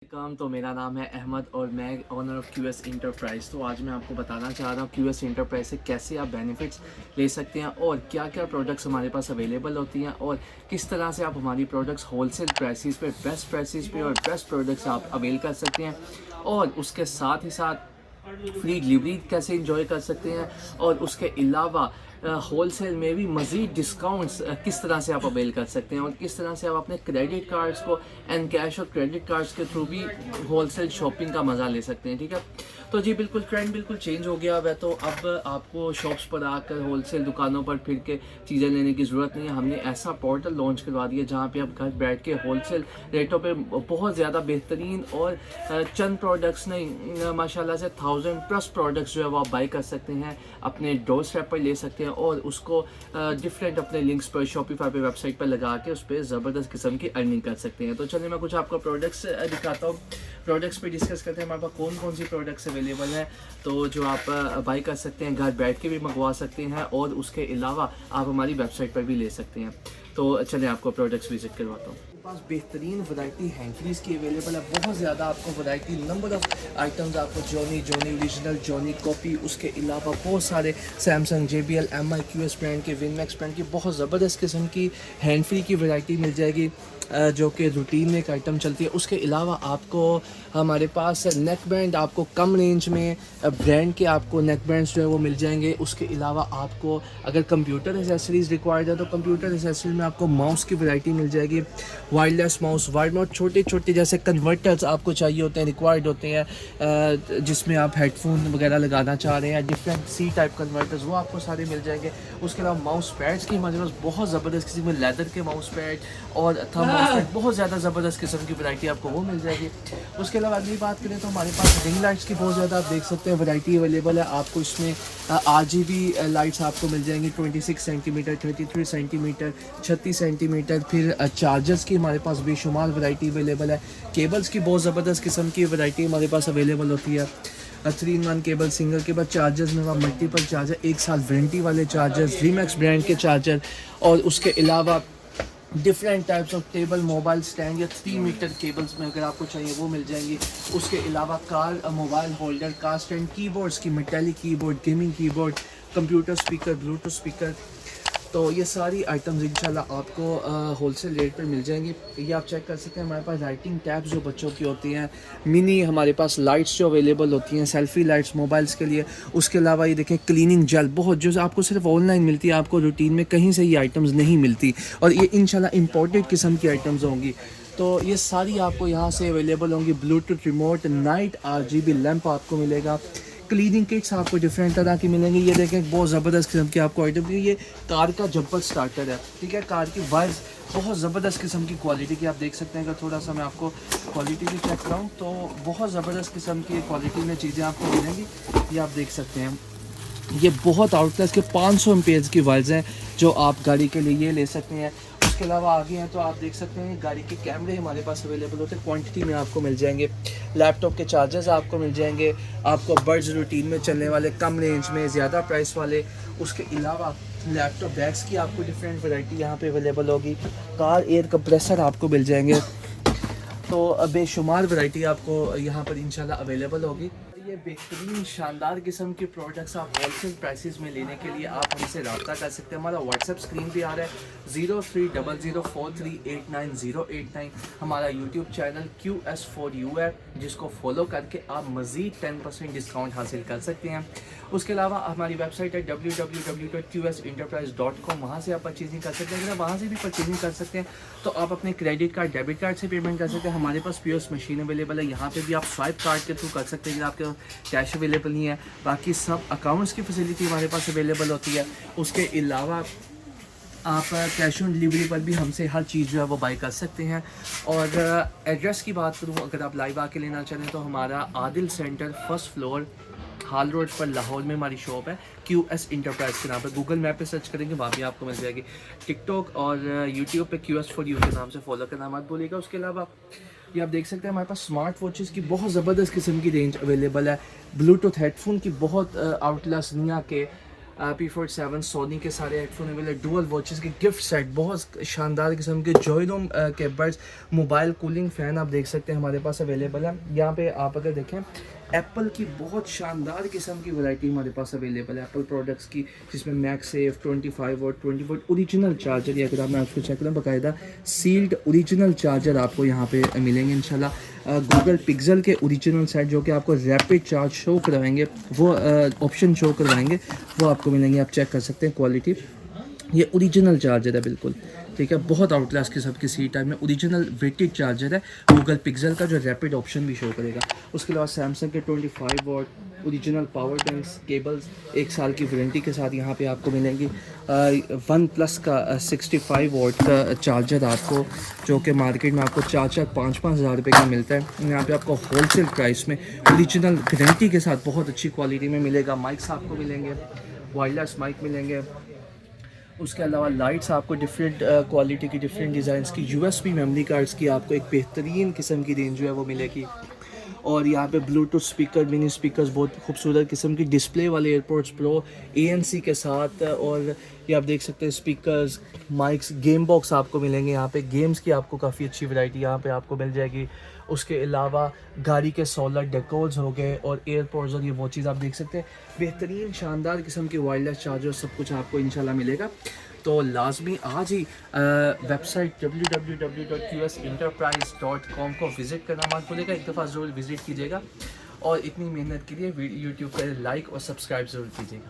काम तो मेरा नाम है अहमद और मैं ओनर ऑफ़ क्यूएस इंटरप्राइज़। तो आज मैं आपको बताना चाह रहा हूँ क्यूएस इंटरप्राइज़ से कैसे आप बेनिफिट्स ले सकते हैं और क्या क्या प्रोडक्ट्स हमारे पास अवेलेबल होती हैं और किस तरह से आप हमारी प्रोडक्ट्स होलसेल प्राइसेस पे बेस्ट प्राइसेस पे और बेस्ट प्रोडक्ट्स आप अवेल कर सकते हैं और उसके साथ ही साथ फ्री डिलीवरी कैसे इंजॉय कर सकते हैं और उसके अलावा होलसेल में भी मज़ीद डिस्काउंट्स किस तरह से आप अवेल कर सकते हैं और किस तरह से आप अपने क्रेडिट कार्ड्स को एंड कैश और क्रेडिट कार्ड्स के थ्रू भी होलसेल शॉपिंग का मज़ा ले सकते हैं। ठीक है, तो जी बिल्कुल ट्रेंड बिल्कुल चेंज हो गया है। तो अब आपको शॉप्स पर आकर होलसेल दुकानों पर फिर के चीज़ें लेने की ज़रूरत नहीं है। हमने ऐसा पोर्टल लॉन्च करवा दिया जहाँ पे आप घर बैठ के होलसेल रेटों पे बहुत ज़्यादा बेहतरीन और चंद प्रोडक्ट्स नहीं माशाल्लाह से 1000+ प्रोडक्ट्स जो है वो आप बाई कर सकते हैं, अपने डोर स्टेप पर ले सकते हैं और उसको डिफरेंट अपने लिंक्स पर शॉपिफाई पे वेबसाइट पर लगा के उस पर ज़बरदस्त किस्म की अर्निंग कर सकते हैं। तो चलिए मैं कुछ आपको प्रोडक्ट्स दिखाता हूँ, प्रोडक्ट्स पे डिस्कस करते हैं हमारे पास कौन कौन सी प्रोडक्ट्स अवेलेबल हैं तो जो आप बाई कर सकते हैं, घर बैठ के भी मंगवा सकते हैं और उसके अलावा आप हमारी वेबसाइट पर भी ले सकते हैं। तो चलिए आपको प्रोडक्ट्स विजिट करवाता हूँ। मेरे पास बेहतरीन वैरायटी हैंकीज़ की अवेलेबल है, बहुत ज़्यादा आपको वैरायटी, नंबर ऑफ़ आइटम्स आपको जॉनी ओरिजिनल, जॉनी कॉपी, उसके अलावा बहुत सारे Samsung, JBL, MI, QS brand के, विनमैक्स ब्रांड की बहुत ज़बरदस्त किस्म की हैंड फ्री की वैरायटी मिल जाएगी जो कि रूटीन में एक आइटम चलती है। उसके अलावा आपको हमारे पास नेक बैंड आपको कम रेंज में ब्रांड के आपको नेक बैंड्स जो है वो मिल जाएंगे। उसके अलावा आपको अगर कंप्यूटर एसेसरीज़ रिक्वायर्ड है तो कंप्यूटर एसेसरीज में आपको माउस की वैरायटी मिल जाएगी, वायरलेस माउस, वाइड माउस, छोटे छोटे जैसे कन्वर्टर्स आपको चाहिए होते हैं, रिक्वायर्ड होते हैं जिसमें आप हेडफोन वगैरह लगाना चाह रहे हैं, डिफरेंट C टाइप कन्वर्टर्स वो आपको सारे मिल जाएंगे। उसके अलावा माउस पैड्स की हमारे पास बहुत ज़बरदस्त किस्म में लेदर के माउस पैड और थंब माउस पैड, बहुत ज़्यादा ज़बरदस्त किस्म की वैरायटी आपको वो मिल जाएगी। उसके अलावा अगली बात करें तो हमारे पास रिंग लाइट्स की बहुत ज़्यादा आप देख सकते हैं वैरायटी अवेलेबल है। आपको इसमें RGB लाइट्स आपको मिल जाएंगी 26 सेंटीमीटर, 33 सेंटीमीटर, 36 सेंटीमीटर। फिर चार्जर्स की हमारे पास बेशुमार वैरायटी अवेलेबल है। केबल्स की बहुत ज़बरदस्त किस्म की वैरायटी हमारे पास अवेलेबल होती है। 3-in-1 cable, single cable, chargers में मल्टीपल चार्जर, 1 साल वारंटी वाले चार्जर्स, वीमैक्स ब्रांड के चार्जर और उसके अलावा different types of table, mobile stand या 3 मीटर केबल्स में अगर आपको चाहिए वो मिल जाएंगी। उसके अलावा car mobile holder, car stand, keyboards की metallic keyboard, gaming keyboard, computer speaker, Bluetooth speaker, तो ये सारी आइटम्स इंशाल्लाह आपको होलसेल रेट पर मिल जाएंगी। ये आप चेक कर सकते हैं। हमारे पास राइटिंग टैब्स जो बच्चों की होती हैं, मिनी हमारे पास लाइट्स जो अवेलेबल होती हैं, सेल्फी लाइट्स मोबाइल्स के लिए। उसके अलावा ये देखें क्लीनिंग जेल, बहुत जो आपको सिर्फ ऑनलाइन मिलती है, आपको रूटीन में कहीं से ये आइटम्स नहीं मिलती और ये इंशाल्लाह इम्पोर्टेड किस्म की आइटम्स होंगी। तो ये सारी आपको यहाँ से अवेलेबल होंगी। Bluetooth remote, night RGB lamp आपको मिलेगा। क्लीनिंग किट्स आपको डिफरेंट तरह की मिलेंगी। ये देखें बहुत ज़बरदस्त किस्म की आपको आइटम, ये कार का जंपर स्टार्टर है, ठीक है, कार की वाइज बहुत ज़बरदस्त किस्म की क्वालिटी की आप देख सकते हैं। अगर थोड़ा सा मैं आपको क्वालिटी भी चेक कराऊँ तो बहुत ज़बरदस्त किस्म की क्वालिटी में चीज़ें आपको मिलेंगी, ये आप देख सकते हैं। ये बहुत आउटक्लास के 500 एम्पेयर्स की वाइज हैं जो आप गाड़ी के लिए ये ले सकते हैं। उसके अलावा आगे हैं तो आप देख सकते हैं गाड़ी के कैमरे हमारे पास अवेलेबल होते हैं, क्वांटिटी में आपको मिल जाएंगे। लैपटॉप के चार्जर्स आपको मिल जाएंगे, आपको बड्स रूटीन में चलने वाले, कम रेंज में, ज़्यादा प्राइस वाले। उसके अलावा लैपटॉप बैग्स की आपको डिफरेंट वैरायटी यहाँ पे अवेलेबल होगी। कार एयर कंप्रेसर आपको मिल जाएंगे। तो बेशुमार वैरायटी आपको यहाँ पर इंशाल्लाह अवेलेबल होगी। ये बेहतरीन शानदार किस्म के प्रोडक्ट्स आप होलसेल प्राइसेस में लेने के लिए आप हमसे रब्ता कर सकते हैं। हमारा व्हाट्सएप स्क्रीन पे आ रहा है 0300438989। हमारा यूट्यूब चैनल QS4U है जिसको फॉलो करके आप मज़ीद 10% डिस्काउंट हासिल कर सकते हैं। उसके अलावा हमारी वेबसाइट है www.qsenterprise.com, वहाँ से आप परचेजिंग कर सकते हैं। अगर वहाँ से भी परचेजिंग कर सकते हैं तो आप अपने क्रेडिट कार्ड, डेबिट कार्ड से पेमेंट कर सकते हैं। हमारे पास POS मशीन अवेलेबल है, यहाँ पे भी आप स्वाइप कार्ड के थ्रू कर सकते हैं अगर आपके कैश अवेलेबल नहीं है। बाकी सब अकाउंट्स की फैसिलिटी हमारे पास अवेलेबल होती है। उसके अलावा आप कैश ऑन डिलीवरी पर भी हमसे हर चीज़ जो है वो बाई कर सकते हैं। और एड्रेस की बात करूँ, अगर आप लाइव आके लेना चाहें तो हमारा आदिल सेंटर, फर्स्ट फ्लोर, हाल रोड पर लाहौर में हमारी शॉप है। QS इंटरप्राइज के नाम पर गूगल मैप पे सर्च करेंगे, वहाँ भी आपको मिल जाएगी। टिकटॉक और यूट्यूब पे QS4U के नाम से फॉलो करना मत भूलिएगा। उसके अलावा ये आप देख सकते हैं हमारे पास स्मार्ट वॉचेस की बहुत ज़बरदस्त किस्म की रेंज अवेलेबल है। ब्लूटूथ हेडफोन की बहुत आउटलास निया के P47 सोनी के सारे हेडफोन अवेलेबल, डुअल वॉचेस के गिफ्ट सेट, बहुत शानदार किस्म के जॉयरूम के बड्स, मोबाइल कूलिंग फ़ैन आप देख सकते हैं हमारे पास अवेलेबल है। यहाँ पे आप अगर देखें एप्पल की बहुत शानदार किस्म की वैरायटी हमारे पास अवेलेबल है एप्पल प्रोडक्ट्स की, जिसमें मैक्सेफ 25 वॉट 20 वॉट ओरिजिनल चार्जर, या अगर मैं आपको चेक करूँ बाकायदा सील्ड ओरिजिनल चार्जर आपको यहाँ पे मिलेंगे इंशाल्लाह। गूगल पिक्सल के ओरिजिनल सेट जो कि आपको रैपिड चार्ज शो करवाएंगे, वो ऑप्शन शो करवाएंगे, वो आपको मिलेंगे, आप चेक कर सकते हैं क्वालिटी। ये ओरिजिनल चार्जर है बिल्कुल, ठीक है, बहुत आउट क्लास किस्म की सी टाइप में ओरिजिनल वेटेड चार्जर है, गूगल पिक्सल का जो रैपिड ऑप्शन भी शो करेगा। उसके अलावा सैमसंग के 25 what original power banks, cables 1 साल की वारंटी के साथ यहाँ पे आपको मिलेंगी। वन प्लस का 65 वॉट का चार्जर आपको, जो कि मार्केट में आपको 4-5 हज़ार रुपये का मिलता है, यहाँ पे आपको होलसेल प्राइस में ओरिजिनल गारंटी के साथ बहुत अच्छी क्वालिटी में मिलेगा। माइक्स आपको मिलेंगे, वायरलेस माइक मिलेंगे। उसके अलावा लाइट्स आपको डिफरेंट क्वालिटी की, डिफरेंट डिज़ाइंस की, USB मेमोरी कार्ड्स की आपको एक बेहतरीन किस्म की रेंज जो है वो मिलेगी। और यहाँ पे ब्लूटूथ स्पीकर, मिनी स्पीकर्स, बहुत खूबसूरत किस्म की डिस्प्ले वाले एयरपोर्ट्स प्रो ANC के साथ, और ये आप देख सकते हैं स्पीकर्स, माइक्स, गेम बॉक्स आपको मिलेंगे। यहाँ पे गेम्स की आपको काफ़ी अच्छी वैरायटी यहाँ पे आपको मिल जाएगी। उसके अलावा गाड़ी के सोलर डेकोर्स हो गए और एयरपोर्ट्स, और ये वो चीज़ आप देख सकते हैं, बेहतरीन शानदार किस्म के वायरलेस चार्जर सब कुछ आपको इंशाल्लाह मिलेगा। तो लाजमी आज ही वेबसाइट www.qsenterprise.com को विज़िट करना मत भूलिएगा, एक दफ़ा ज़रूर विज़िट कीजिएगा, और इतनी मेहनत के लिए यूट्यूब पर लाइक और सब्सक्राइब ज़रूर कीजिएगा।